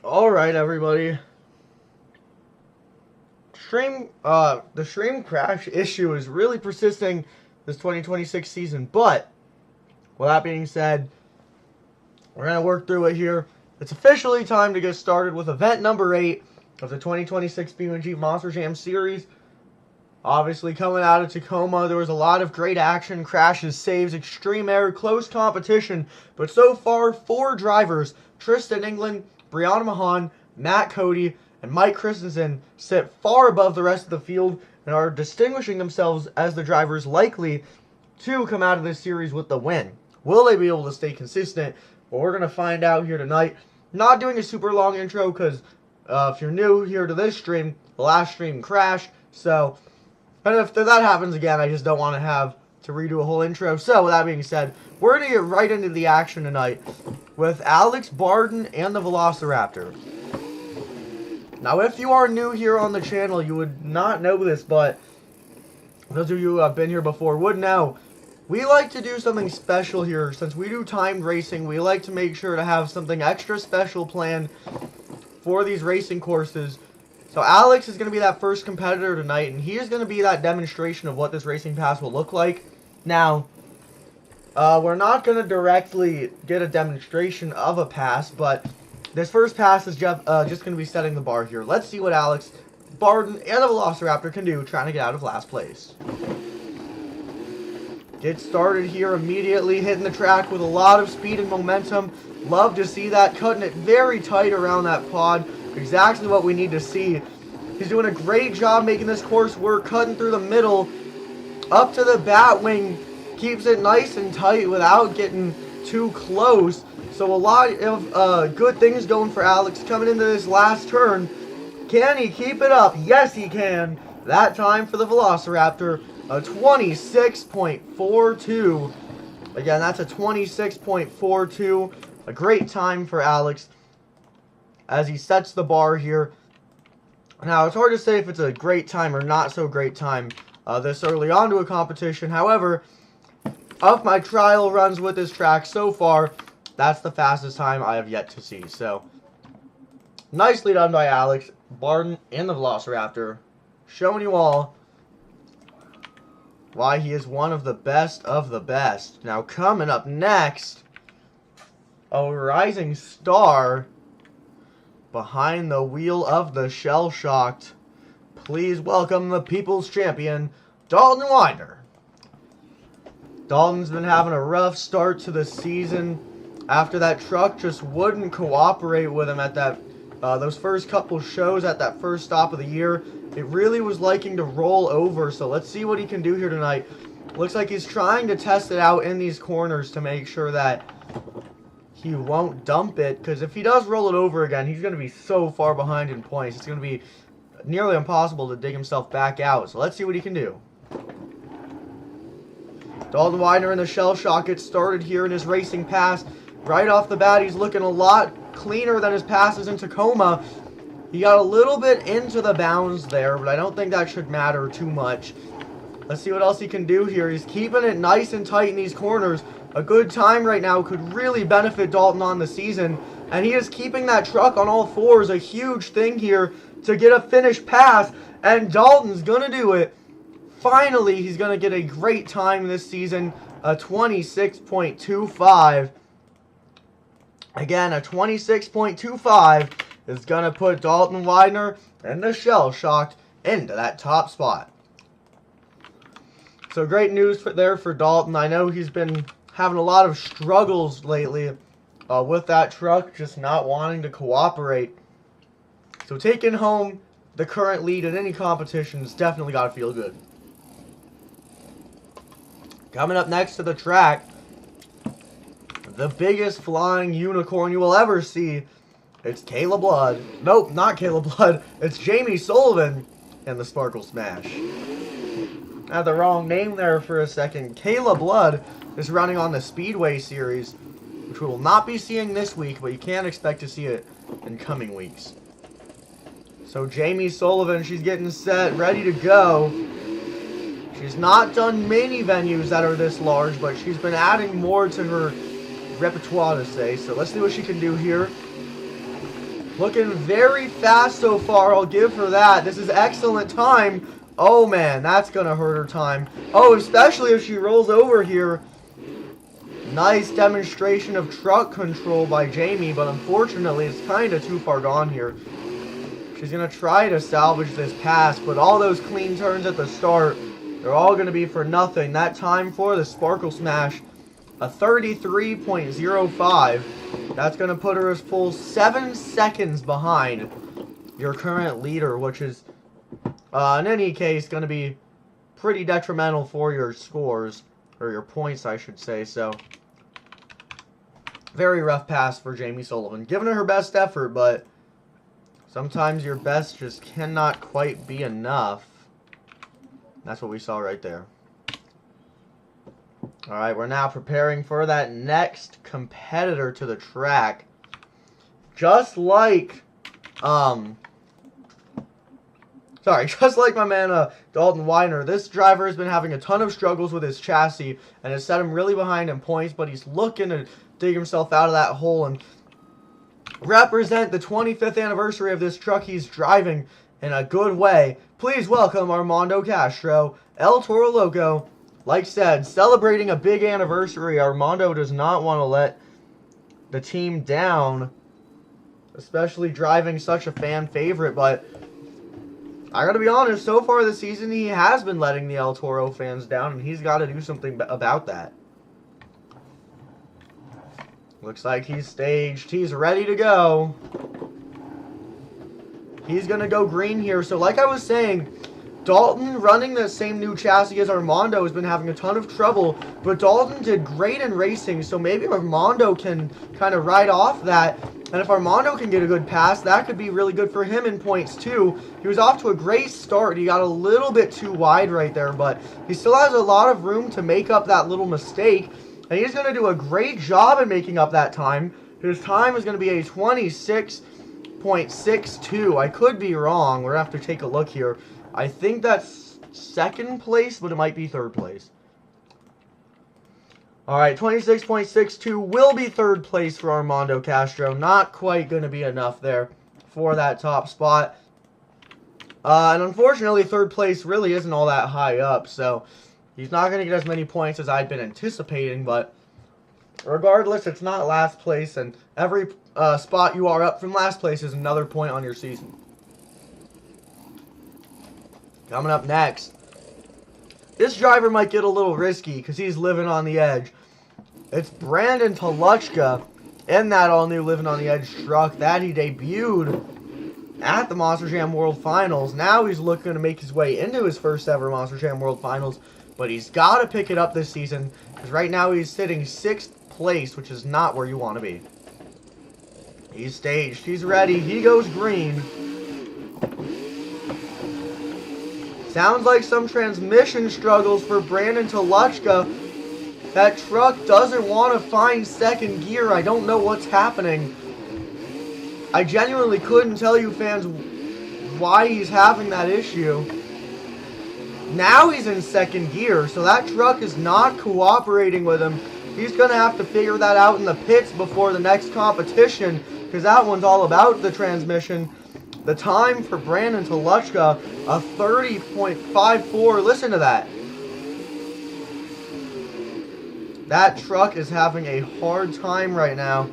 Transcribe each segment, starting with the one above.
Alright, everybody. The stream crash issue is really persisting this 2026 season, but with that being said, we're going to work through it here. It's officially time to get started with event number 8 of the 2026 BeamNG Monster Jam series. Obviously, coming out of Tacoma, there was a lot of great action, crashes, saves, extreme air, close competition, but so far, 4 drivers, Tristan England, Brianna, Mahon, Cody, and Mike Christensen, sit far above the rest of the field and are distinguishing themselves as the drivers likely to come out of this series with the win. Will they be able to stay consistent? Well, we're going to find out here tonight. Not doing a super long intro because if you're new here to this stream, the last stream crashed, so... And if that happens again, I just don't want to have to redo a whole intro. So, with that being said, we're going to get right into the action tonight with Alex, Brandan, and the Velociraptor. Now, if you are new here on the channel, you would not know this, but those of you who have been here before would know. We like to do something special here. Since we do timed racing, we like to make sure to have something extra special planned for these racing courses. So Alex is going to be that first competitor tonight, and he is going to be that demonstration of what this racing pass will look like. Now, we're not going to directly get a demonstration of a pass, but this first pass is just going to be setting the bar here. Let's see what Alex, Brandan, and the Velociraptor can do trying to get out of last place. Get started here immediately, hitting the track with a lot of speed and momentum. Love to see that, cutting it very tight around that pod. Exactly what we need to see. He's doing a great job making this course work, cutting through the middle, up to the bat wing, keeps it nice and tight without getting too close. So a lot of good things going for Alex coming into this last turn. Can he keep it up? Yes, he can. That time for the Velociraptor, a 26.42. Again, that's a 26.42. A great time for Alex as he sets the bar here. Now, it's hard to say if it's a great time or not so great time this early on to a competition. However, of my trial runs with this track so far, that's the fastest time I have yet to see. So, nicely done by Alex, Brandan, and the Velociraptor, showing you all why he is one of the best of the best. Now, coming up next, a rising star behind the wheel of the shell-shocked. Please welcome the People's Champion, Dalton Winder. Dalton's been having a rough start to the season after that truck just wouldn't cooperate with him at that those first couple shows at that first stop of the year. It really was liking to roll over, so let's see what he can do here tonight. Looks like he's trying to test it out in these corners to make sure that he won't dump it, because if he does roll it over again, he's going to be so far behind in points. It's going to be nearly impossible to dig himself back out. So let's see what he can do. Dalton Winder in the shell shock gets started here in his racing pass. Right off the bat, he's looking a lot cleaner than his passes in Tacoma. He got a little bit into the bounds there, but I don't think that should matter too much. Let's see what else he can do here. He's keeping it nice and tight in these corners. A good time right now could really benefit Dalton on the season. And he is keeping that truck on all fours. A huge thing here to get a finished pass. And Dalton's going to do it. Finally, he's going to get a great time this season. A 26.25. Again, a 26.25 is going to put Dalton Winder and the Shell Shocked into that top spot. So great news there for Dalton. I know he's been having a lot of struggles lately with that truck just not wanting to cooperate. So taking home the current lead in any competition has definitely got to feel good. Coming up next to the track, the biggest flying unicorn you will ever see. It's Caleb Blood. Nope, not Caleb Blood. It's Jamey Sullivan and the Sparkle Smash. I had the wrong name there for a second. Caleb Blood is running on the Speedway Series, which we will not be seeing this week, but you can expect to see it in coming weeks. So Jamey Sullivan, she's getting set, ready to go. She's not done many venues that are this large, but she's been adding more to her repertoire to say. So let's see what she can do here. Looking very fast so far, I'll give her that. This is excellent time. Oh man, that's gonna hurt her time. Oh, especially if she rolls over here. Nice demonstration of truck control by Jamey, but unfortunately it's kind of too far gone here. She's going to try to salvage this pass, but all those clean turns at the start, they're all going to be for nothing. That time for the Sparkle Smash, a 33.05. That's going to put her as full 7 seconds behind your current leader, which is, in any case, going to be pretty detrimental for your scores, or your points, I should say. So, very rough pass for Jamey Sullivan. Giving her best effort, but sometimes your best just cannot quite be enough. That's what we saw right there. Alright, we're now preparing for that next competitor to the track. Just like, just like my man Dalton Weiner, this driver has been having a ton of struggles with his chassis and has set him really behind in points, but he's looking to dig himself out of that hole and represent the 25th anniversary of this truck he's driving in a good way. Please welcome Armando Castro, El Toro Loco. Like said, celebrating a big anniversary, Armando does not want to let the team down, especially driving such a fan favorite, but I gotta be honest, so far this season he has been letting the El Toro fans down, and he's got to do something about that. Looks like he's staged. He's ready to go. He's going to go green here. So like I was saying, Dalton running the same new chassis as Armando has been having a ton of trouble. But Dalton did great in racing. So maybe Armando can kind of ride off that. And if Armando can get a good pass, that could be really good for him in points too. He was off to a great start. He got a little bit too wide right there. But he still has a lot of room to make up that little mistake. And he's going to do a great job in making up that time. His time is going to be a 26.62. I could be wrong. We're going to have to take a look here. I think that's second place, but it might be third place. Alright, 26.62 will be third place for Armando Castro. Not quite going to be enough there for that top spot. And unfortunately, third place really isn't all that high up, so he's not going to get as many points as I'd been anticipating, but regardless, it's not last place, and every spot you are up from last place is another point on your season. Coming up next, this driver might get a little risky because he's living on the edge. It's Brandan Tulachka in that all-new Livin on the Edge truck that he debuted at the Monster Jam World Finals. Now he's looking to make his way into his first ever Monster Jam World Finals. But he's got to pick it up this season, because right now he's sitting 6th place, which is not where you want to be. He's staged. He's ready. He goes green. Sounds like some transmission struggles for Brandan Tulachka. That truck doesn't want to find second gear. I don't know what's happening. I genuinely couldn't tell you fans why he's having that issue. Now he's in second gear, so that truck is not cooperating with him. He's going to have to figure that out in the pits before the next competition, because that one's all about the transmission. The time for Brandan Tulachka, a 30.54. Listen to that. That truck is having a hard time right now.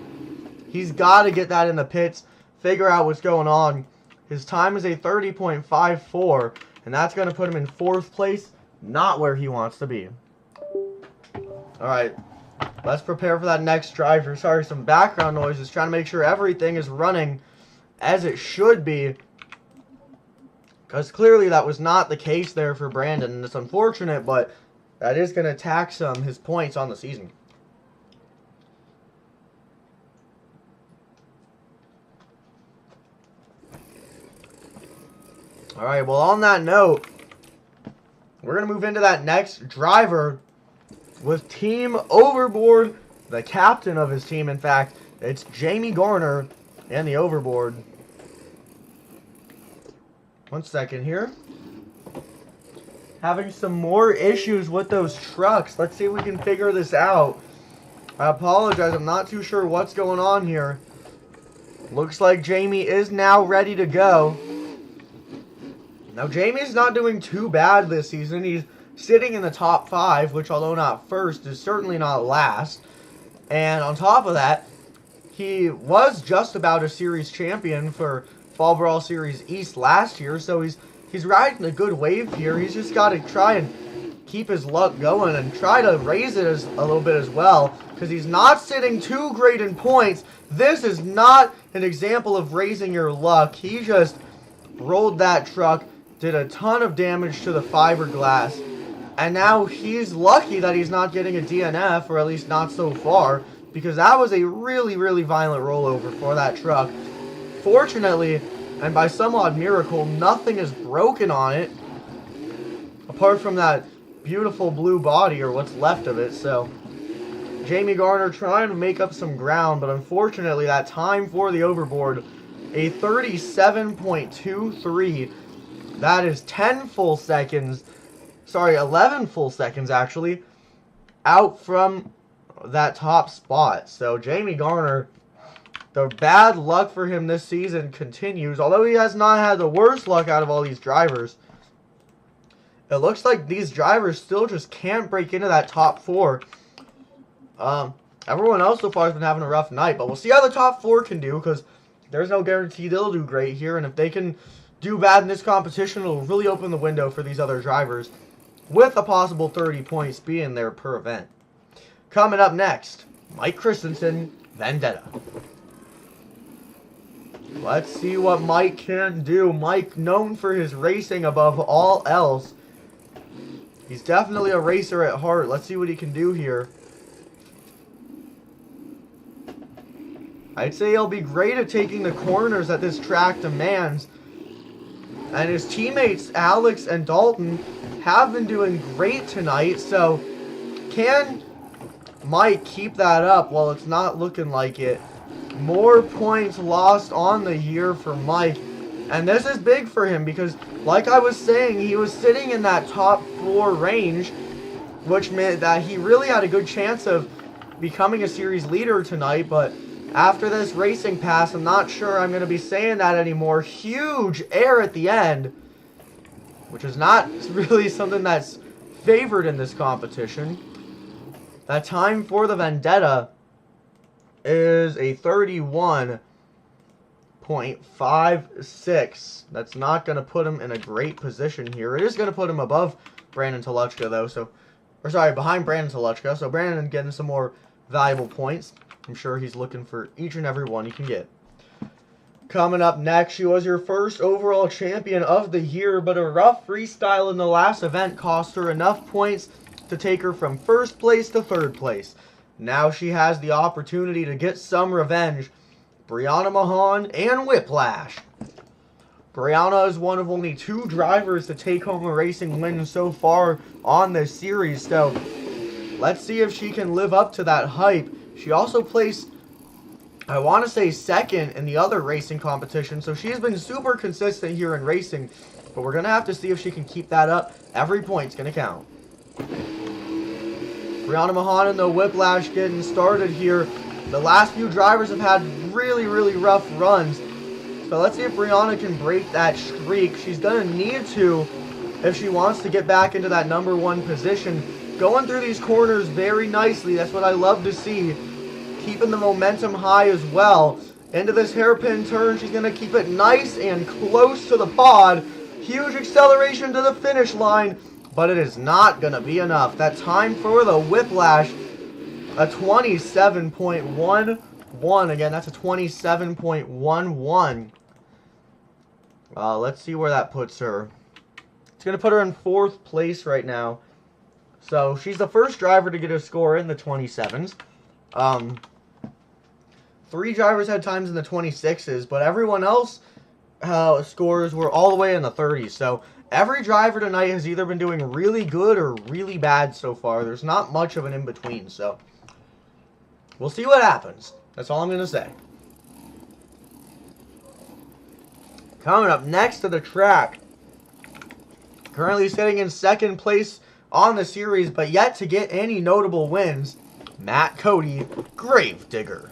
He's got to get that in the pits, figure out what's going on. His time is a 30.54. And that's going to put him in 4th place, not where he wants to be. Alright, let's prepare for that next driver. Sorry, some background noises. Trying to make sure everything is running as it should be. Because clearly that was not the case there for Brandan. And it's unfortunate, but that is going to tax his points on the season. Alright, well on that note, we're going to move into that next driver with Team Overboard, the captain of his team, in fact. It's Jamey Garner and the Overboard. One second here. Having some more issues with those trucks. Let's see if we can figure this out. I apologize, I'm not too sure what's going on here. Looks like Jamey is now ready to go. Now, Jamey's not doing too bad this season. He's sitting in the top 5, which, although not first, is certainly not last. And on top of that, he was just about a series champion for Fall Brawl Series East last year, so he's riding a good wave here. He's just got to try and keep his luck going and try to raise it a little bit as well, because he's not sitting too great in points. This is not an example of raising your luck. He just rolled that truck, did a ton of damage to the fiberglass, and now he's lucky that he's not getting a DNF, or at least not so far, because that was a really, really violent rollover for that truck. Fortunately, and by some odd miracle, nothing is broken on it, apart from that beautiful blue body, or what's left of it. So Jamey Garner trying to make up some ground, but unfortunately that time for the overboard, a 37.23, that is 10 full seconds, sorry, 11 full seconds actually, out from that top spot. So Jamey Garner, the bad luck for him this season continues, although he has not had the worst luck out of all these drivers. It looks like these drivers still just can't break into that top 4. Everyone else so far has been having a rough night, but we'll see how the top 4 can do, because there's no guarantee they'll do great here, and if they can do bad in this competition, it'll really open the window for these other drivers, with a possible 30 points being there per event. Coming up next, Mike Christensen, Vendetta. Let's see what Mike can do. Mike, known for his racing above all else. He's definitely a racer at heart. Let's see what he can do here. I'd say he'll be great at taking the corners that this track demands. And his teammates, Alex and Dalton, have been doing great tonight. So, can Mike keep that up? Well, it's not looking like it. More points lost on the year for Mike. And this is big for him because, like I was saying, he was sitting in that top 4 range, which meant that he really had a good chance of becoming a series leader tonight. But after this racing pass, I'm not sure I'm going to be saying that anymore. Huge air at the end, which is not really something that's favored in this competition. That time for the Vendetta is a 31.56. That's not going to put him in a great position here. It is going to put him above Brandan Tulachka, though. Behind Brandan Tulachka. So Brandan getting some more valuable points. I'm sure he's looking for each and every one he can get. Coming up next, she was your first overall champion of the year, but a rough freestyle in the last event cost her enough points to take her from first place to third place. Now she has the opportunity to get some revenge. Brianna, Mahon, and Whiplash. Brianna is one of only 2 drivers to take home a racing win so far on this series, so let's see if she can live up to that hype. She also placed, I want to say, second in the other racing competition, so she's been super consistent here in racing, but we're going to have to see if she can keep that up. Every point's going to count. Brianna Mahon and the Whiplash getting started here. The last few drivers have had really, really rough runs. So let's see if Brianna can break that streak. She's going to need to if she wants to get back into that number 1 position. Going through these corners very nicely. That's what I love to see. Keeping the momentum high as well. Into this hairpin turn, she's going to keep it nice and close to the pod. Huge acceleration to the finish line. But it is not going to be enough. That time for the Whiplash, a 27.11. Again, that's a 27.11. Let's see where that puts her. It's going to put her in 4th place right now. So, she's the first driver to get a score in the 27s. 3 drivers had times in the 26s, but everyone else scores were all the way in the 30s. So, every driver tonight has either been doing really good or really bad so far. There's not much of an in-between, so we'll see what happens. That's all I'm going to say. Coming up next to the track, currently sitting in 2nd place on the series, but yet to get any notable wins, Cody, Gravedigger.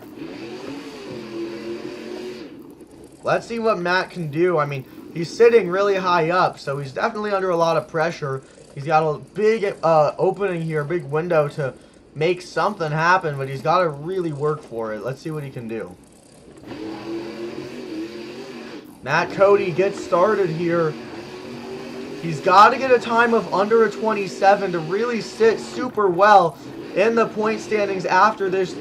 let's see what Matt can do. I mean, he's sitting really high up, so he's definitely under a lot of pressure. He's got a big opening here, a big window to make something happen, but he's got to really work for it. Let's see what he can do. Matt Cody gets started here. He's got to get a time of under a 27 to really sit super well in the point standings after this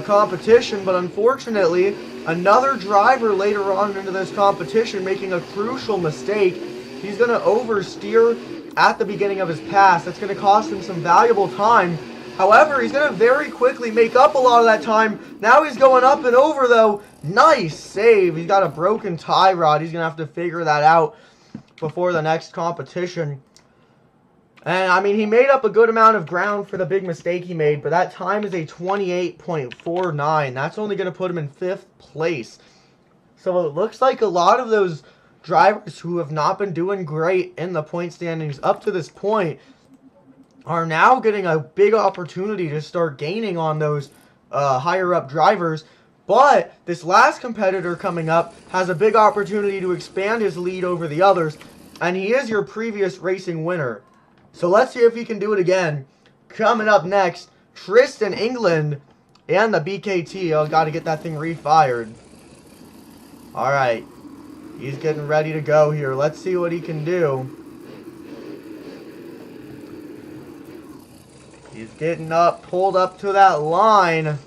competition, but unfortunately, another driver later on into this competition making a crucial mistake. He's going to oversteer at the beginning of his pass. That's going to cost him some valuable time. However, he's going to very quickly make up a lot of that time. Now he's going up and over, though. Nice save. He's got a broken tie rod. He's going to have to figure that out before the next competition. And, I mean, he made up a good amount of ground for the big mistake he made, but that time is a 28.49. That's only going to put him in 5th place. So it looks like a lot of those drivers who have not been doing great in the point standings up to this point are now getting a big opportunity to start gaining on those higher up drivers. But this last competitor coming up has a big opportunity to expand his lead over the others, and he is your previous racing winner. So let's see if he can do it again. Coming up next, Tristan England and the BKT. Oh, got to get that thing refired. Alright. He's getting ready to go here. Let's see what he can do. He's getting up, pulled up to that line.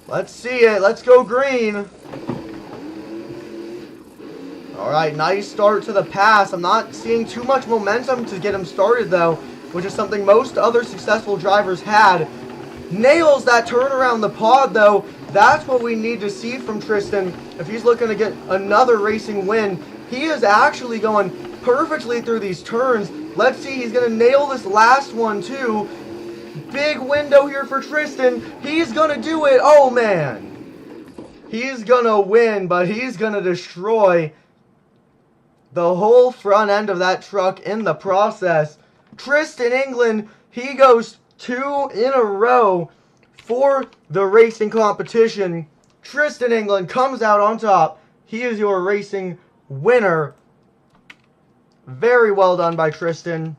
Let's see it. Let's go green. Alright, nice start to the pass. I'm not seeing too much momentum to get him started, though, which is something most other successful drivers had. Nails that turn around the pod, though. That's what we need to see from Tristan if he's looking to get another racing win. He is actually going perfectly through these turns. Let's see, he's going to nail this last one, too. Big window here for Tristan. He's going to do it. Oh, man. He's going to win, but he's going to destroy the whole front end of that truck in the process. Tristan England, he goes 2 in a row for the racing competition. Tristan England comes out on top. He is your racing winner. Very well done by Tristan.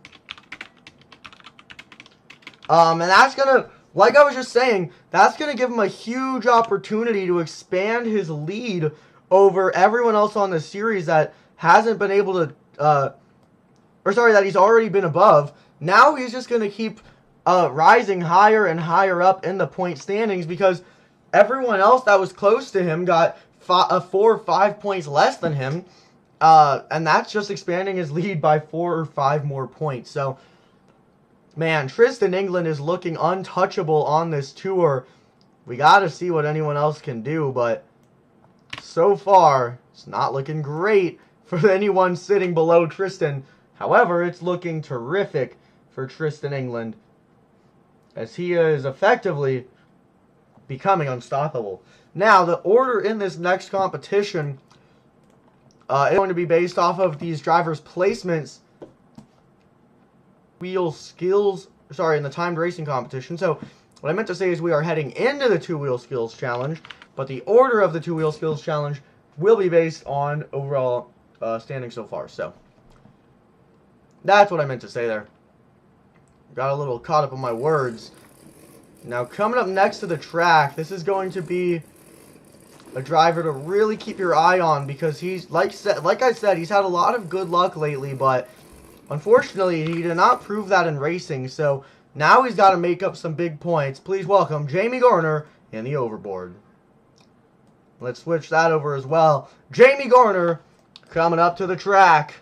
And that's going to, like I was just saying, that's going to give him a huge opportunity to expand his lead over everyone else on the series that hasn't been able to, that he's already been above. Now he's just going to keep rising higher and higher up in the point standings because everyone else that was close to him got 4 or 5 points less than him. And that's just expanding his lead by 4 or 5 more points. So, man, Tristan England is looking untouchable on this tour. We got to see what anyone else can do, but so far, it's not looking great for anyone sitting below Tristan. However, it's looking terrific for Tristan England as he is effectively becoming unstoppable. Now, the order in this next competition is going to be based off of these drivers' placements, wheel skills, in the timed racing competition. So, what I meant to say is we are heading into the 2-wheel skills challenge, but the order of the 2-wheel skills challenge will be based on overall standing so far. So, that's what I meant to say there. Got a little caught up on my words. Now, coming up next to the track, this is going to be a driver to really keep your eye on because he's, like I said, he's had a lot of good luck lately, but unfortunately, he did not prove that in racing, so now he's got to make up some big points. Please welcome Jamey Garner in the overboard. Let's switch that over as well. Jamey Garner coming up to the track.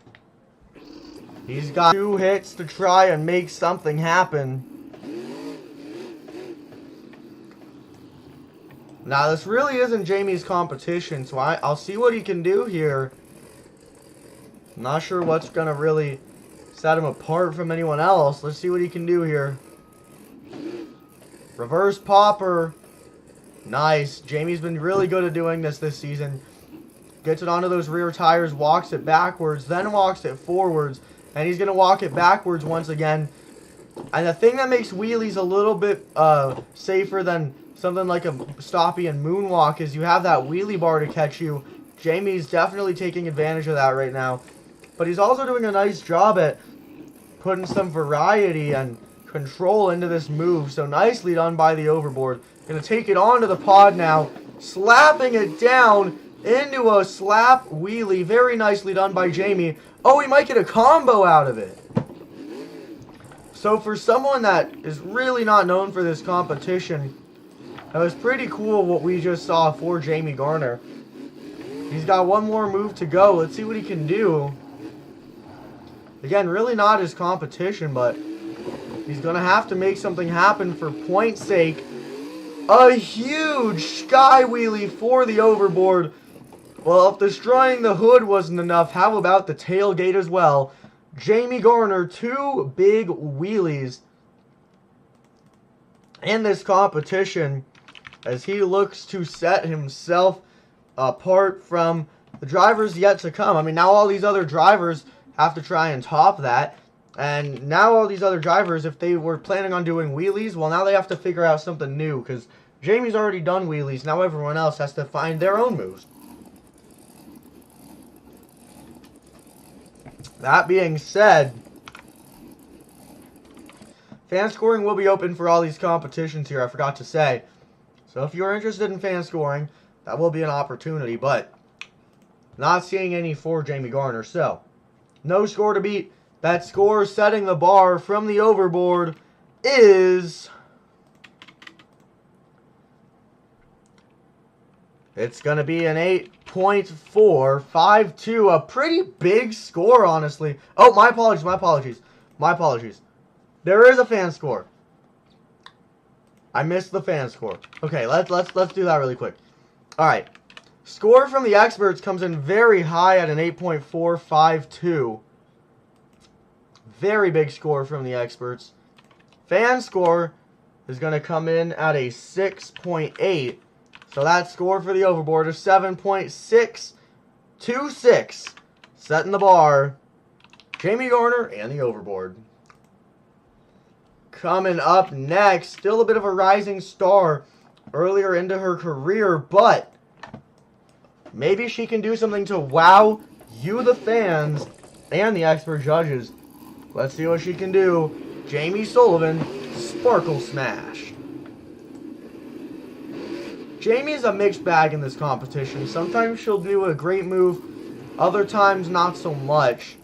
He's got 2 hits to try and make something happen. Now, this really isn't Jamey's competition, so I'll see what he can do here. I'm not sure what's going to really set him apart from anyone else. Let's see what he can do here. Reverse popper. Nice. Jamey's been really good at doing this season. Gets it onto those rear tires, walks it backwards, then walks it forwards. And he's going to walk it backwards once again. And the thing that makes wheelies a little bit safer than something like a stoppie and moonwalk is you have that wheelie bar to catch you. Jamey's definitely taking advantage of that right now. But he's also doing a nice job at putting some variety and control into this move. So nicely done by the overboard. Going to take it onto the pod now. Slapping it down into a slap wheelie. Very nicely done by Jamey. Oh, he might get a combo out of it. So for someone that is really not known for this competition, it was pretty cool what we just saw for Jamey Garner. He's got one more move to go. Let's see what he can do. Again, really not his competition, but he's going to have to make something happen for point's sake. A huge sky wheelie for the overboard. Well, if destroying the hood wasn't enough, how about the tailgate as well? Jamey Garner, 2 big wheelies in this competition as he looks to set himself apart from the drivers yet to come. I mean, now all these other drivers have to try and top that. And now all these other drivers, if they were planning on doing wheelies, well, now they have to figure out something new because Jamey's already done wheelies. Now everyone else has to find their own moves. That being said, fan scoring will be open for all these competitions here, I forgot to say. So if you're interested in fan scoring, that will be an opportunity, but not seeing any for Jamey Garner. So, no score to beat. That score setting the bar from the overboard is... It's going to be an 8.452. A pretty big score, honestly. Oh, my apologies, my apologies. My apologies. There is a fan score. I missed the fan score. Okay, let's do that really quick. All right. Score from the experts comes in very high at an 8.452. Very big score from the experts. Fan score is going to come in at a 6.8. So that score for the overboard is 7.626. Setting the bar. Jamey Garner and the overboard. Coming up next, still a bit of a rising star earlier into her career, but maybe she can do something to wow you, the fans, and the expert judges. Let's see what she can do. Jamey Sullivan, Sparkle Smash. Jamey is a mixed bag in this competition. Sometimes she'll do a great move, other times not so much.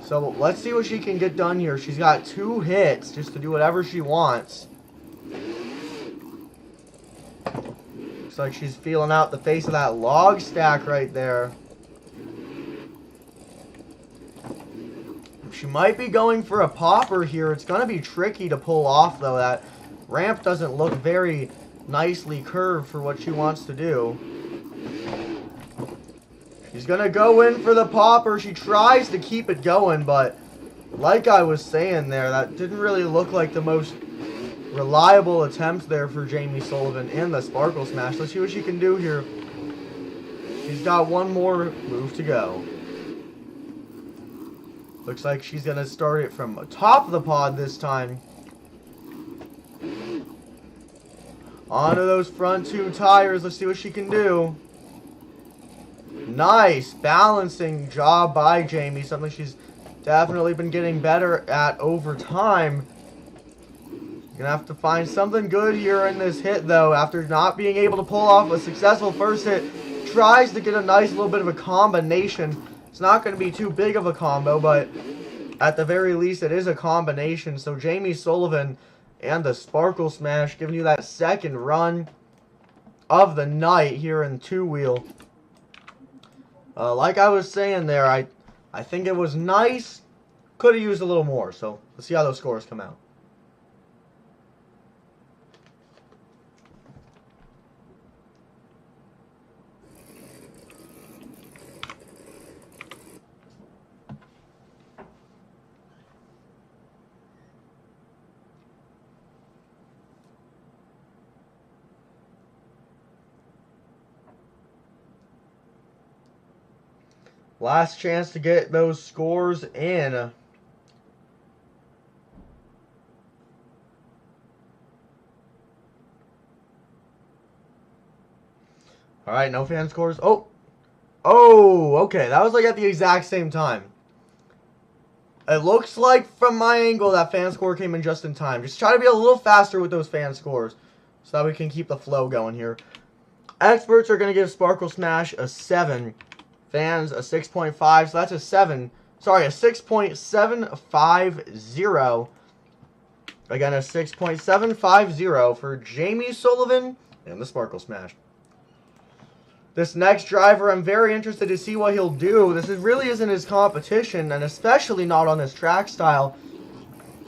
So let's see what she can get done here. She's got 2 hits just to do whatever she wants. Looks like she's feeling out the face of that log stack right there. She might be going for a popper here. It's going to be tricky to pull off, though. That ramp doesn't look very nicely curved for what she wants to do. She's going to go in for the popper. She tries to keep it going, but like I was saying there, that didn't really look like the most reliable attempt there for Jamey Sullivan in the Sparkle Smash. Let's see what she can do here. She's got one more move to go. Looks like she's going to start it from top of the pod this time. Onto those front 2 tires. Let's see what she can do. Nice balancing job by Jamey. Something she's definitely been getting better at over time. Gonna have to find something good here in this hit, though. After not being able to pull off a successful first hit, tries to get a nice little bit of a combination. It's not going to be too big of a combo, but at the very least, it is a combination. So Jamey Sullivan and the Sparkle Smash giving you that second run of the night here in 2-wheel. Like I was saying there, I think it was nice. Could have used a little more. So let's see how those scores come out. Last chance to get those scores in. Alright, no fan scores. Oh! Oh, okay. That was like at the exact same time. It looks like from my angle that fan score came in just in time. Just try to be a little faster with those fan scores so that we can keep the flow going here. Experts are going to give Sparkle Smash a 7. Fans a 6.5. So that's a 7. Sorry, a 6.750. Again, a 6.750 for Jamey, Sullivan, and the Sparkle Smash. This next driver, I'm very interested to see what he'll do. This really isn't his competition, and especially not on this track style.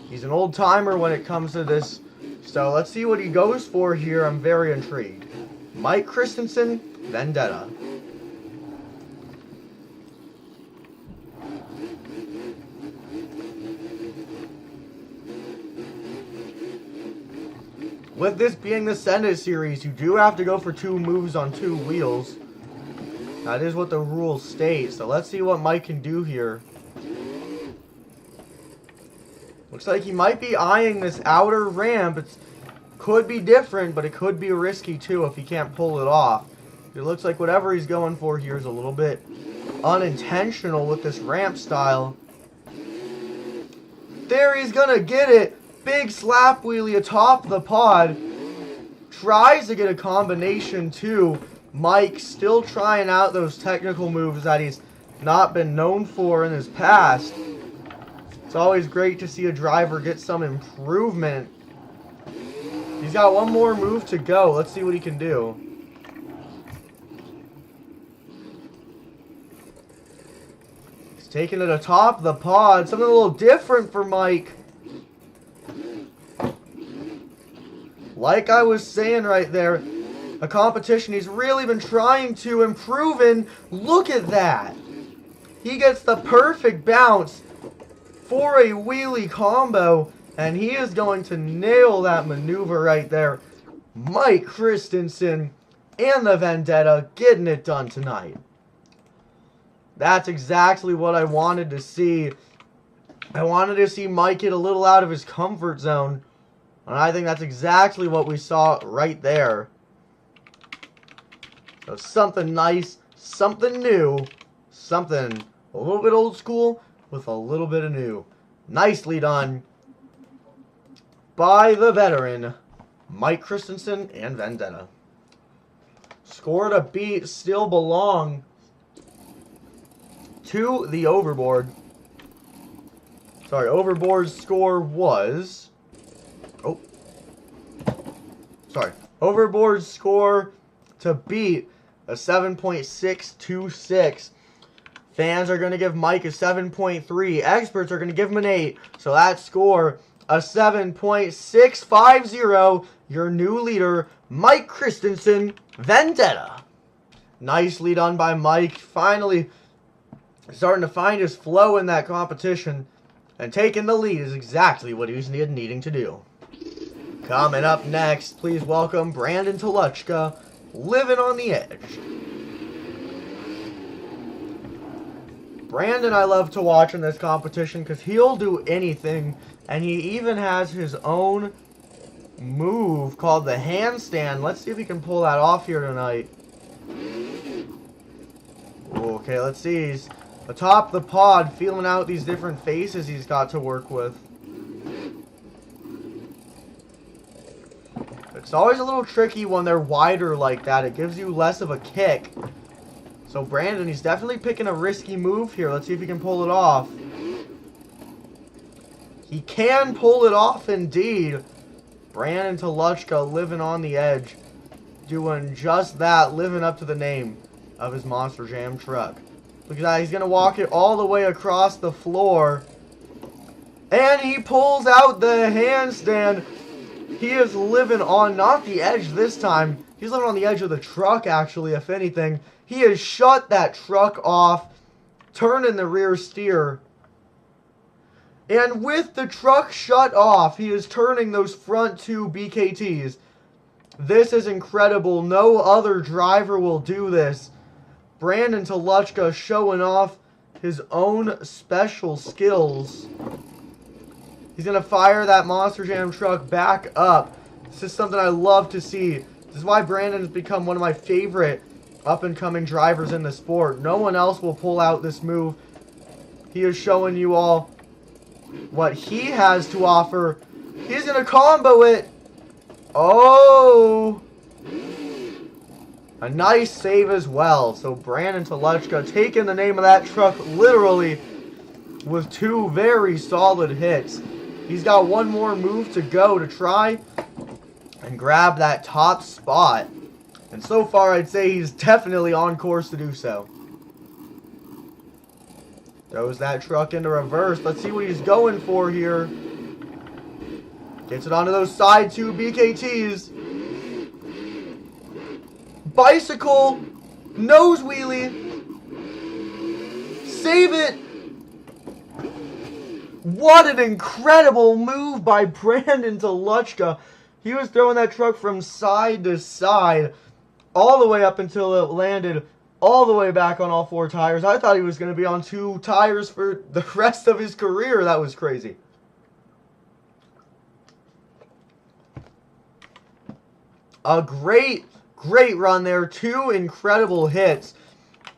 He's an old timer when it comes to this. So let's see what he goes for here. I'm very intrigued. Mike Christensen, Vendetta. With this being the Senate series, you do have to go for 2 moves on 2 wheels. That is what the rules state. So let's see what Mike can do here. Looks like he might be eyeing this outer ramp. It could be different, but it could be risky too if he can't pull it off. It looks like whatever he's going for here is a little bit unintentional with this ramp style. There, he's gonna get it. Big slap wheelie atop the pod. Tries to get a combination too. Mike still trying out those technical moves that he's not been known for in his past. It's always great to see a driver get some improvement. He's got one more move to go. Let's see what he can do. He's taking it atop the pod. Something a little different for Mike. Like I was saying right there, a competition he's really been trying to improve in. Look at that. He gets the perfect bounce for a wheelie combo, and he is going to nail that maneuver right there. Mike Christensen and the Vendetta getting it done tonight. That's exactly what I wanted to see. I wanted to see Mike get a little out of his comfort zone. And I think that's exactly what we saw right there. So something nice, something new, something a little bit old school with a little bit of new. Nicely done by the veteran, Mike Christensen and Vendetta. Score to beat still belong to the overboard. Sorry, overboard's score was... Oh. Sorry. Overboard's score to beat a 7.626. Fans are going to give Mike a 7.3. Experts are going to give him an 8. So that score, a 7.650. Your new leader, Mike Christensen, Vendetta. Nicely done by Mike. Finally starting to find his flow in that competition. And taking the lead is exactly what he was needing to do. Coming up next, please welcome Brandan Tulachka, Livin on the Edge. Brandan I love to watch in this competition because he'll do anything, and he even has his own move called the handstand. Let's see if he can pull that off here tonight. Okay, let's see. He's atop the pod, feeling out these different faces he's got to work with. It's always a little tricky when they're wider like that. It gives you less of a kick. So Brandan, he's definitely picking a risky move here. Let's see if he can pull it off. He can pull it off indeed. Brandan Tulachka living on the edge. Doing just that, living up to the name of his Monster Jam truck. Look at that, he's going to walk it all the way across the floor. And he pulls out the handstand. He is living on, not the edge this time. He's living on the edge of the truck, actually, if anything. He has shut that truck off, turning the rear steer. And with the truck shut off, he is turning those front 2 BKTs. This is incredible. No other driver will do this. Brandan Tulachka showing off his own special skills. He's going to fire that Monster Jam truck back up. This is something I love to see. This is why Brandan has become one of my favorite up-and-coming drivers in the sport. No one else will pull out this move. He is showing you all what he has to offer. He's going to combo it. Oh! A nice save as well. So Brandan Tulachka taking the name of that truck literally with 2 very solid hits. He's got one more move to go to try and grab that top spot. And so far, I'd say he's definitely on course to do so. Throws that truck into reverse. Let's see what he's going for here. Gets it onto those side 2 BKTs. Bicycle. Nose wheelie. Save it. What an incredible move by Brandan Tulachka. He was throwing that truck from side to side all the way up until it landed all the way back on all 4 tires. I thought he was going to be on 2 tires for the rest of his career. That was crazy. A great run there. 2 incredible hits.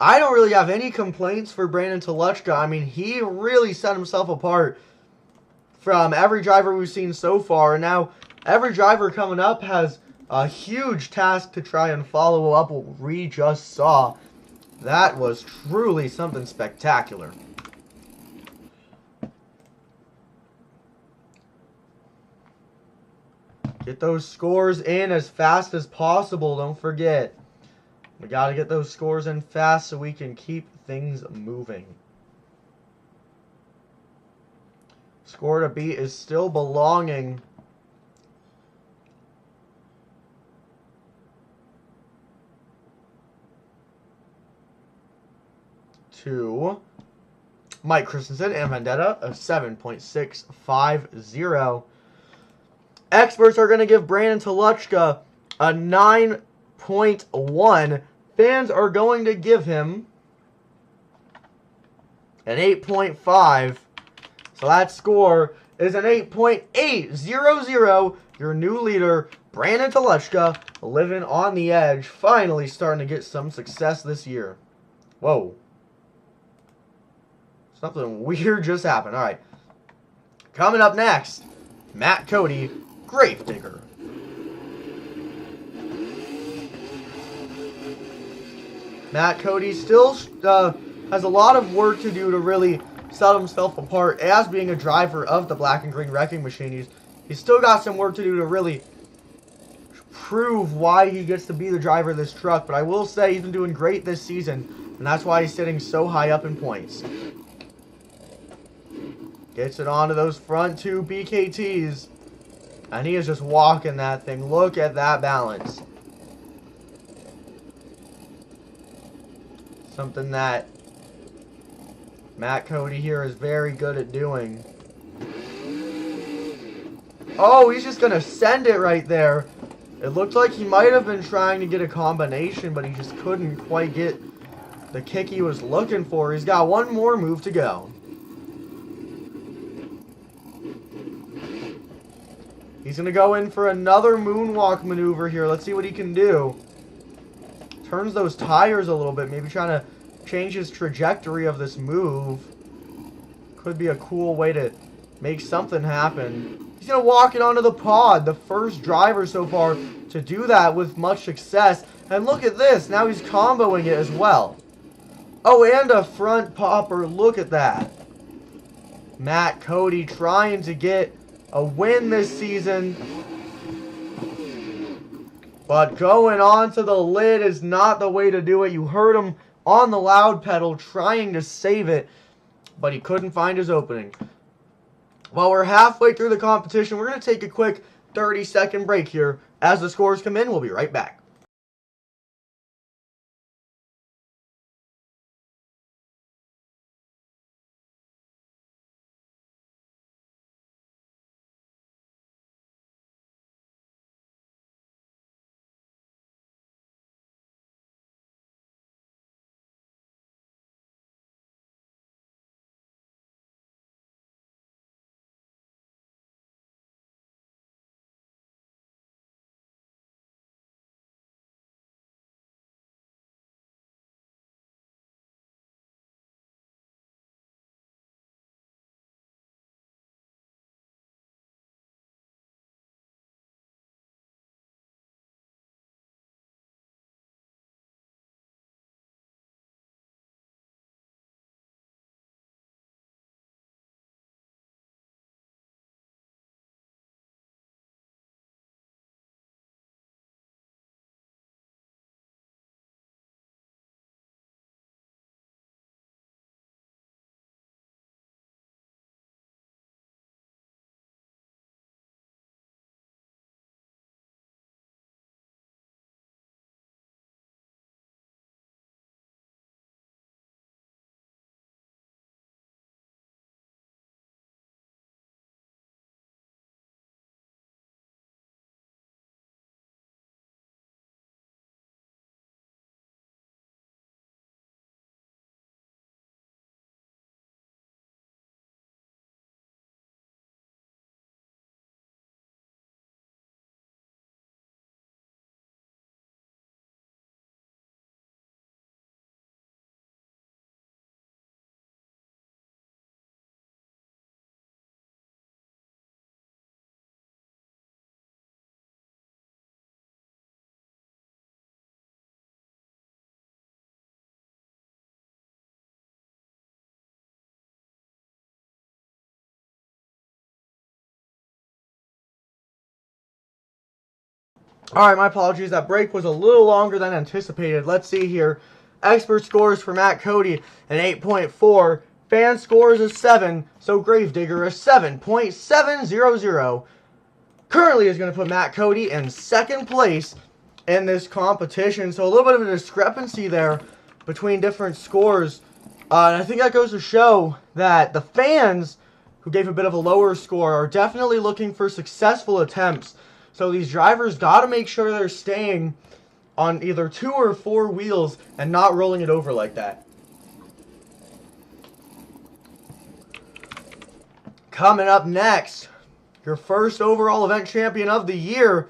I don't really have any complaints for Brandan Tulachka. I mean, he really set himself apart from every driver we've seen so far. And now every driver coming up has a huge task to try and follow up what we just saw. That was truly something spectacular. Get those scores in as fast as possible. Don't forget. We got to get those scores in fast so we can keep things moving. Score to beat is still belonging to Mike Christensen and Vendetta of 7.650. Experts are going to give Brandan Tulachka a 9.1. Fans are going to give him an 8.5. So that score is an 8.800. Your new leader, Brandan Tulachka, living on the edge, finally starting to get some success this year. Whoa. Something weird just happened. All right. Coming up next, Matt Cody, Gravedigger. Matt Cody still has a lot of work to do to really set himself apart as being a driver of the Black and Green Wrecking Machine. He's still got some work to do to really prove why he gets to be the driver of this truck. But I will say he's been doing great this season, and that's why he's sitting so high up in points. Gets it onto those front 2 BKTs. And he is just walking that thing. Look at that balance. Something that Matt Cody here is very good at doing. Oh, he's just going to send it right there. It looked like he might have been trying to get a combination, but he just couldn't quite get the kick he was looking for. He's got one more move to go. He's going to go in for another moonwalk maneuver here. Let's see what he can do. Turns those tires a little bit. Maybe trying to change his trajectory of this move. Could be a cool way to make something happen. He's going to walk it onto the pod. The first driver so far to do that with much success. And look at this. Now he's comboing it as well. Oh, and a front popper. Look at that. Matt Cody trying to get a win this season. But going on to the lid is not the way to do it. You heard him on the loud pedal trying to save it, but he couldn't find his opening. Well, we're halfway through the competition. We're going to take a quick 30-second break here. As the scores come in, we'll be right back. Alright, my apologies. That break was a little longer than anticipated. Let's see here. Expert scores for Matt Cody an 8.4. Fan scores a 7. So Gravedigger a 7.700. Currently is going to put Matt Cody in second place in this competition. So a little bit of a discrepancy there between different scores. And I think that goes to show that the fans who gave a bit of a lower score are definitely looking for successful attempts. So these drivers got to make sure they're staying on either 2 or 4 wheels and not rolling it over like that. Coming up next, your first overall event champion of the year.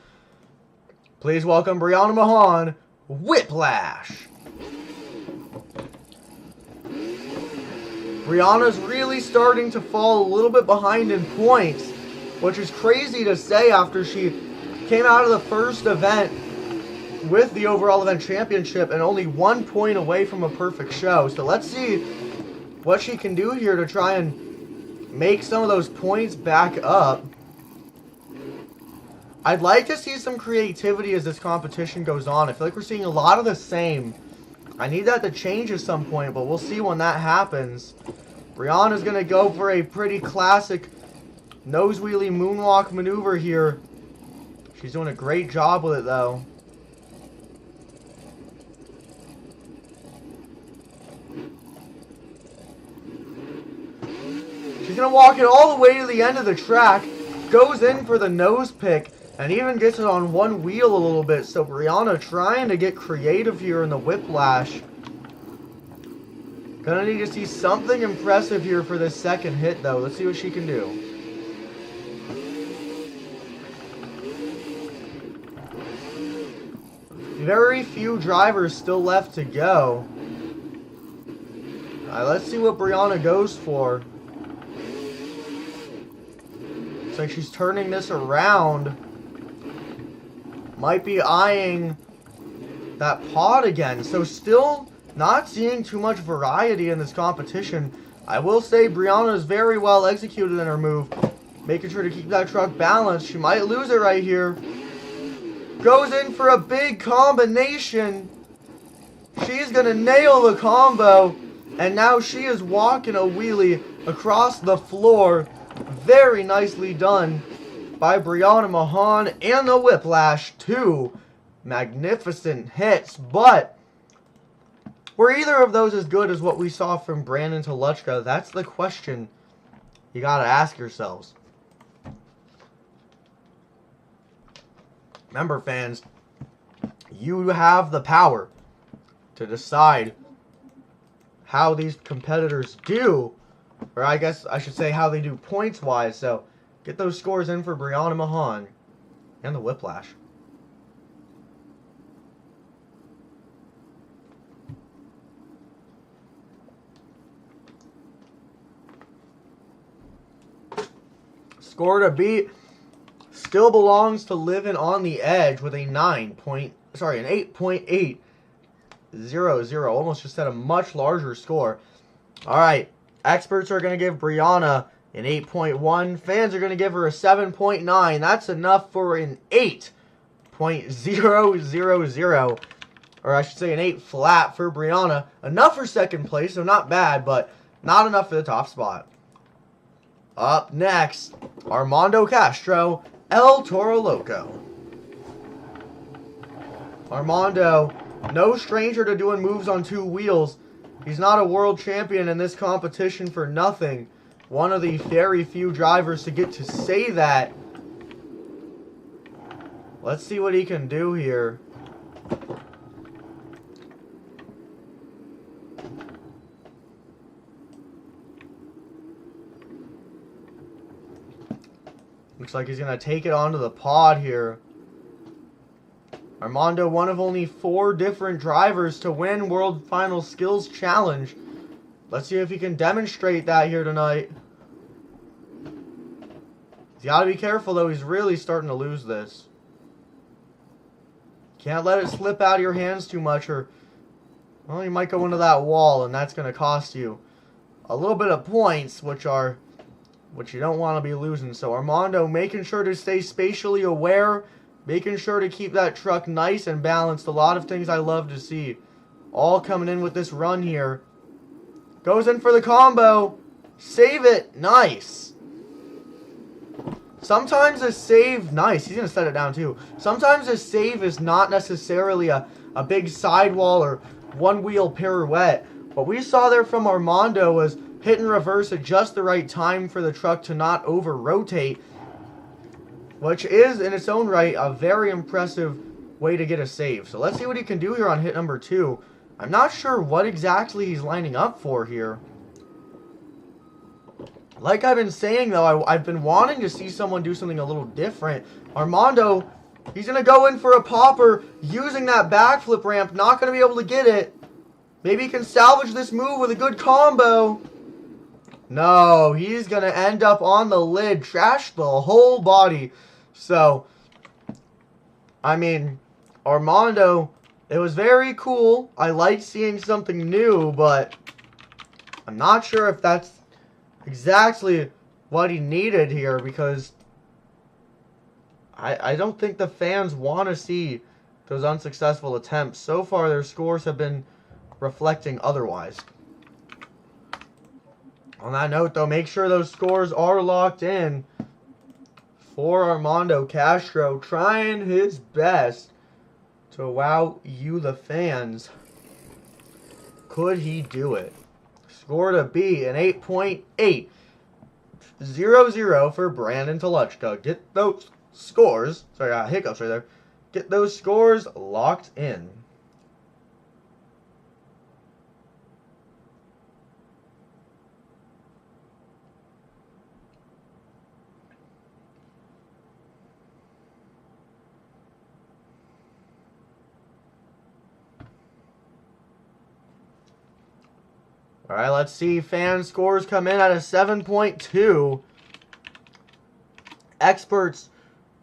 Please welcome Brianna Mahon, Whiplash. Brianna's really starting to fall a little bit behind in points, which is crazy to say after she came out of the first event with the overall event championship and only 1 point away from a perfect show. So let's see what she can do here to try and make some of those points back up. I'd like to see some creativity as this competition goes on. I feel like we're seeing a lot of the same. I need that to change at some point, but we'll see when that happens. Brianna's going to go for a pretty classic nose wheelie moonwalk maneuver here. She's doing a great job with it, though. She's going to walk it all the way to the end of the track, goes in for the nose pick, and even gets it on one wheel a little bit. So Brianna trying to get creative here in the Whiplash. Gonna need to see something impressive here for this second hit, though. Let's see what she can do. Very few drivers still left to go. Alright, let's see what Brianna goes for. Looks like she's turning this around. Might be eyeing that pod again. So still not seeing too much variety in this competition. I will say Brianna is very well executed in her move. Making sure to keep that truck balanced. She might lose it right here. Goes in for a big combination. She's going to nail the combo. And now she is walking a wheelie across the floor. Very nicely done by Brianna Mahon and the Whiplash. 2 magnificent hits. But were either of those as good as what we saw from Brandan Tulachka? That's the question you got to ask yourselves. Remember, fans, you have the power to decide how these competitors do, or I guess I should say how they do points-wise. So get those scores in for Brianna Mahon and the Whiplash. Score to beat still belongs to Livin on the edge with an 8.800. Almost just set a much larger score. Alright, experts are going to give Brianna an 8.1. Fans are going to give her a 7.9. That's enough for an 8.000. Or I should say an 8 flat for Brianna. Enough for second place, so not bad, but not enough for the top spot. Up next, Armando Castro, El Toro Loco. Armando, no stranger to doing moves on 2 wheels. He's not a world champion in this competition for nothing. One of the very few drivers to get to say that. Let's see what he can do here. Looks like he's going to take it onto the pod here. Armando, one of only 4 different drivers to win World Final Skills Challenge. Let's see if he can demonstrate that here tonight. He's got to be careful, though. He's really starting to lose this. Can't let it slip out of your hands too much, or well, you might go into that wall, and that's going to cost you a little bit of points, which you don't want to be losing. So Armando making sure to stay spatially aware, Making sure to keep that truck nice and balanced. A lot of things I love to see. All coming in with this run here. Goes in for the combo. Save it. Nice. Sometimes a save, nice, he's going to set it down too. Sometimes a save is not necessarily a big sidewall or one-wheel pirouette. What we saw there from Armando was hit and reverse at just the right time for the truck to not over-rotate, which is, in its own right, a very impressive way to get a save. So let's see what he can do here on hit number 2. I'm not sure what exactly he's lining up for here. Like I've been saying, though, I've been wanting to see someone do something a little different. Armando, he's going to go in for a popper using that backflip ramp. Not going to be able to get it. Maybe he can salvage this move with a good combo. No, he's going to end up on the lid. Trash the whole body. So, I mean, Armando, it was very cool. I like seeing something new, but I'm not sure if that's exactly what he needed here, because I don't think the fans want to see those unsuccessful attempts. So far, their scores have been reflecting otherwise. On that note, though, make sure those scores are locked in for Armando Castro, trying his best to wow you, the fans. Could he do it? Score to be an 8.800 for Brandan Tulachka. Get those scores. Sorry, hiccups right there. Get those scores locked in. All right, let's see. Fan scores come in at a 7.2. Experts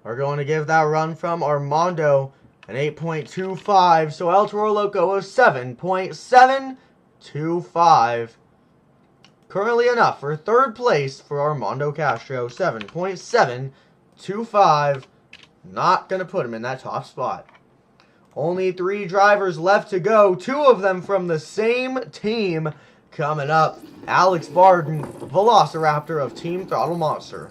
are going to give that run from Armando an 8.25. So El Toro Loco a 7.725. Currently enough for third place for Armando Castro. 7.725. Not going to put him in that top spot. Only 3 drivers left to go. 2 of them from the same team. Coming up, Alex Barden, Velociraptor of Team Throttle Monster.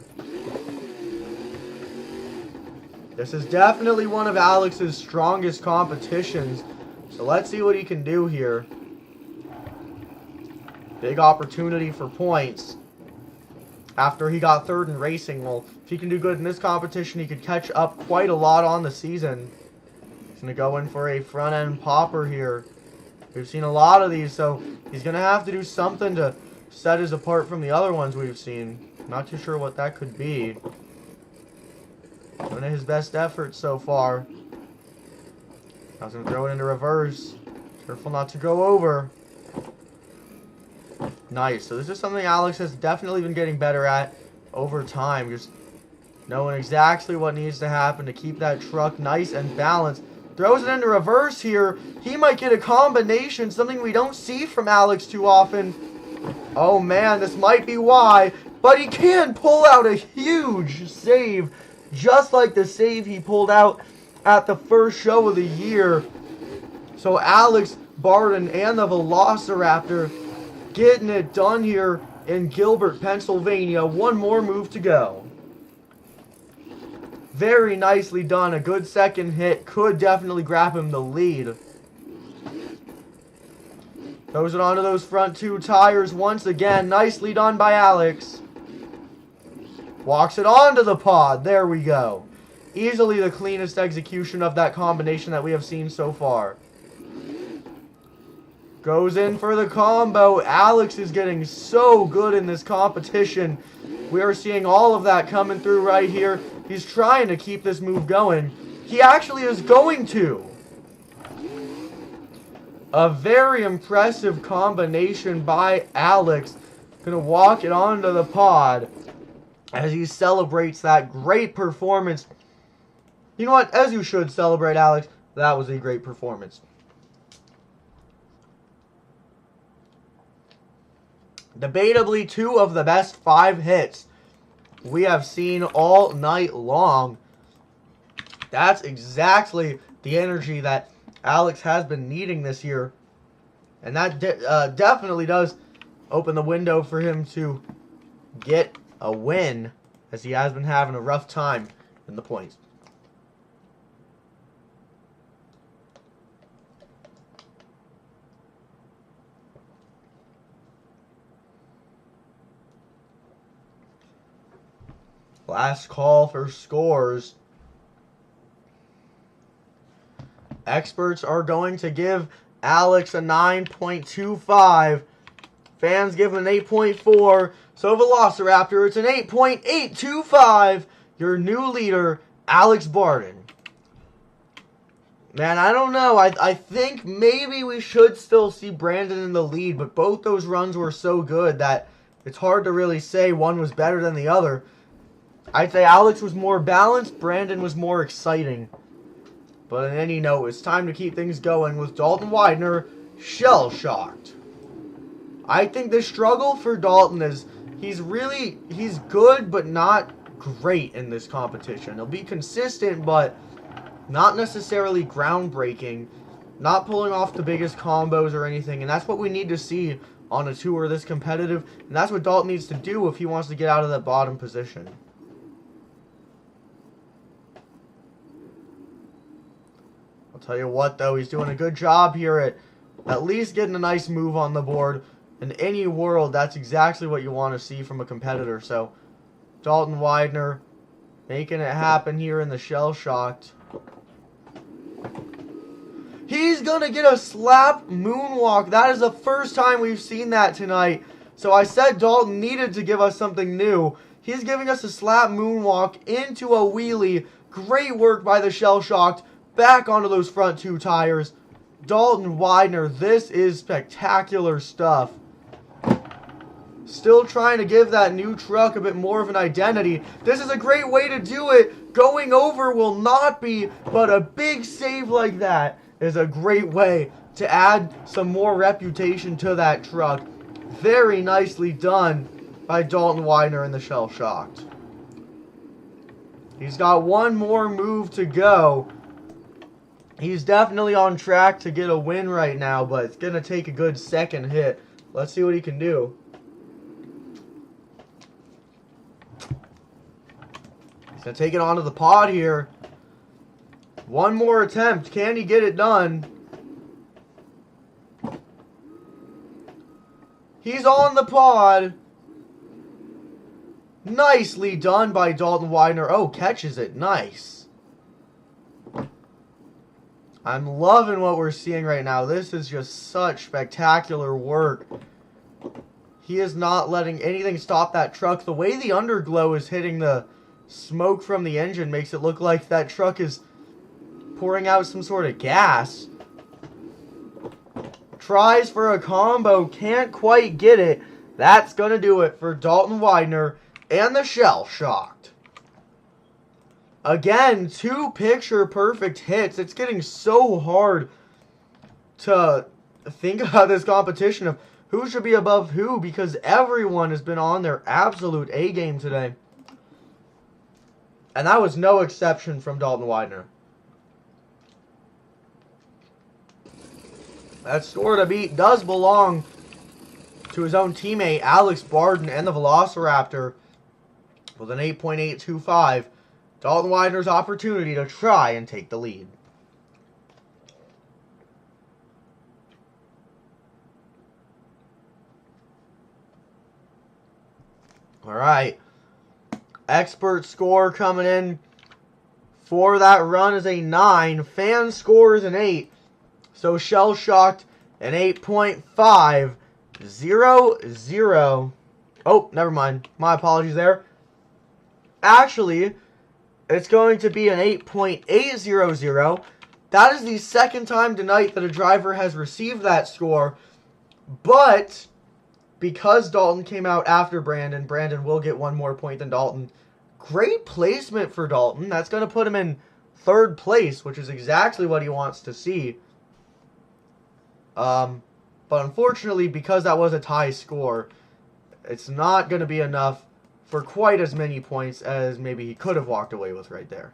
This is definitely one of Alex's strongest competitions. So let's see what he can do here. Big opportunity for points. After he got 3rd in racing, well, if he can do good in this competition, he could catch up quite a lot on the season. He's going to go in for a front-end popper here. We've seen a lot of these, so he's going to have to do something to set us apart from the other ones we've seen. Not too sure what that could be. One of his best efforts so far. I was going to throw it into reverse. Careful not to go over. Nice. So this is something Alex has definitely been getting better at over time. Just knowing exactly what needs to happen to keep that truck nice and balanced. Throws it into reverse here. He might get a combination, something we don't see from Alex too often. Oh man, this might be why. But he can pull out a huge save, just like the save he pulled out at the first show of the year. So Alex Barden and the Velociraptor getting it done here in Gilbert, Pennsylvania. One more move to go. Very nicely done. A good second hit. Could definitely grab him the lead. Throws it onto those front 2 tires once again. Nicely done by Alex. Walks it onto the pod. There we go. Easily the cleanest execution of that combination that we have seen so far. Goes in for the combo. Alex is getting so good in this competition. We are seeing all of that coming through right here. He's trying to keep this move going. He actually is going to. A very impressive combination by Alex. Gonna walk it onto the pod as he celebrates that great performance. You know what? As you should celebrate, Alex. That was a great performance. Debatably 2 of the best 5 hits we have seen all night long. That's exactly the energy that Alex has been needing this year. And that definitely does open the window for him to get a win, as he has been having a rough time in the points. Last call for scores. Experts are going to give Alex a 9.25. Fans give him an 8.4. So Velociraptor, it's an 8.825. Your new leader, Alex Brandan. Man, I don't know. I think maybe we should still see Brandan in the lead, but both those runs were so good that it's hard to really say one was better than the other. I'd say Alex was more balanced, Brandan was more exciting. But on any note, it's time to keep things going with Dalton Widener shell-shocked. I think the struggle for Dalton is he's good but not great in this competition. He'll be consistent but not necessarily groundbreaking, not pulling off the biggest combos or anything, and that's what we need to see on a tour this competitive, and that's what Dalton needs to do if he wants to get out of that bottom position. I'll tell you what, though, he's doing a good job here at least getting a nice move on the board. In any world, that's exactly what you want to see from a competitor. So, Dalton Widener making it happen here in the shell-shocked. He's going to get a slap moonwalk. That is the first time we've seen that tonight. So I said Dalton needed to give us something new. He's giving us a slap moonwalk into a wheelie. Great work by the shell-shocked. Back onto those front two tires. Dalton Widener, this is spectacular stuff. Still trying to give that new truck a bit more of an identity. This is a great way to do it. Going over will not be, but a big save like that is a great way to add some more reputation to that truck. Very nicely done by Dalton Widener in the shell-shocked. He's got one more move to go. He's definitely on track to get a win right now, but it's going to take a good second hit. Let's see what he can do. He's going to take it onto the pod here. One more attempt. Can he get it done? He's on the pod. Nicely done by Dalton Widener. Oh, catches it. Nice. I'm loving what we're seeing right now. This is just such spectacular work. He is not letting anything stop that truck. The way the underglow is hitting the smoke from the engine makes it look like that truck is pouring out some sort of gas. Tries for a combo, can't quite get it. That's going to do it for Dalton Widener and the shell-shocked. Again, two picture-perfect hits. It's getting so hard to think about this competition of who should be above who because everyone has been on their absolute A-game today. And that was no exception from Dalton Widener. That score to beat does belong to his own teammate, Alex Brandan, and the Velociraptor with an 8.825. Dalton Widener's opportunity to try and take the lead. All right. Expert score coming in for that run is a 9. Fan score is an 8. So shell-shocked an 8.500. Oh, never mind. My apologies there. Actually, it's going to be an 8.800. That is the second time tonight that a driver has received that score. But because Dalton came out after Brandan, Brandan will get one more point than Dalton. Great placement for Dalton. That's going to put him in third place, which is exactly what he wants to see. But unfortunately, because that was a tie score, it's not going to be enough for quite as many points as maybe he could have walked away with right there.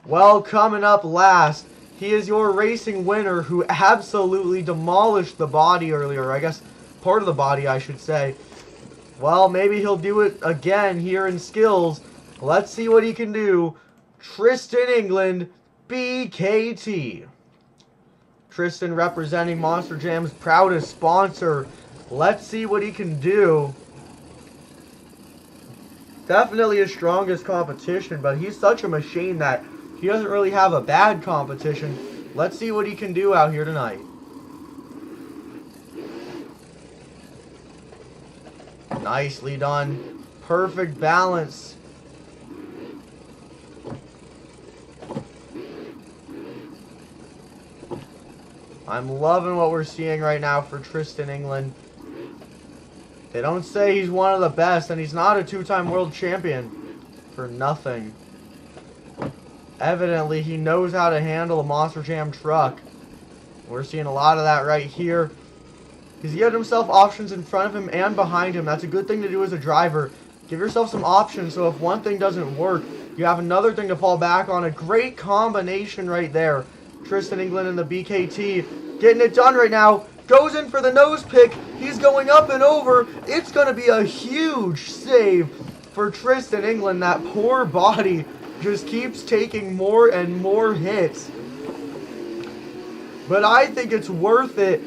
Well, coming up last, he is your racing winner who absolutely demolished the body earlier. I guess part of the body, I should say. Well, maybe he'll do it again here in skills. Let's see what he can do. Tristan England, BKT. Tristan representing Monster Jam's proudest sponsor. Let's see what he can do. Definitely his strongest competition, but he's such a machine that he doesn't really have a bad competition. Let's see what he can do out here tonight. Nicely done. Perfect balance. I'm loving what we're seeing right now for Tristan England. They don't say he's one of the best, and he's not a two-time world champion for nothing. Evidently, he knows how to handle a Monster Jam truck. We're seeing a lot of that right here. He's given himself options in front of him and behind him. That's a good thing to do as a driver. Give yourself some options so if one thing doesn't work, you have another thing to fall back on. A great combination right there. Tristan England and the BKT getting it done right now. Goes in for the nose pick. He's going up and over. It's going to be a huge save for Tristan England. That poor body just keeps taking more and more hits. But I think it's worth it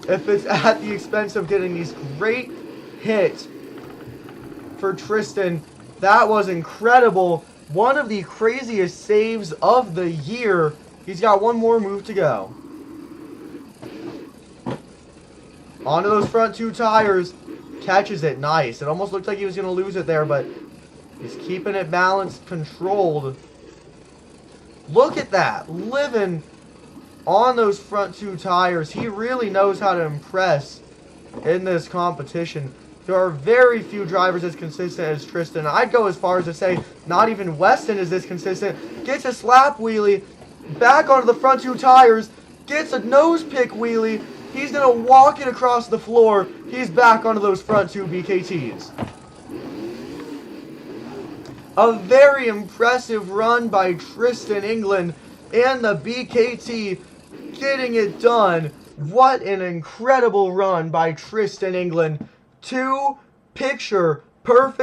if it's at the expense of getting these great hits for Tristan. That was incredible. One of the craziest saves of the year. He's got one more move to go. Onto those front two tires. Catches it. Nice. It almost looked like he was going to lose it there, but he's keeping it balanced, controlled. Look at that. Livin on those front two tires. He really knows how to impress in this competition. There are very few drivers as consistent as Tristan. I'd go as far as to say not even Weston is this consistent. Gets a slap wheelie. Back onto the front two tires. Gets a nose pick wheelie. He's going to walk it across the floor. He's back onto those front two BKTs. A very impressive run by Tristan England and the BKT getting it done. What an incredible run by Tristan England. Two picture perfect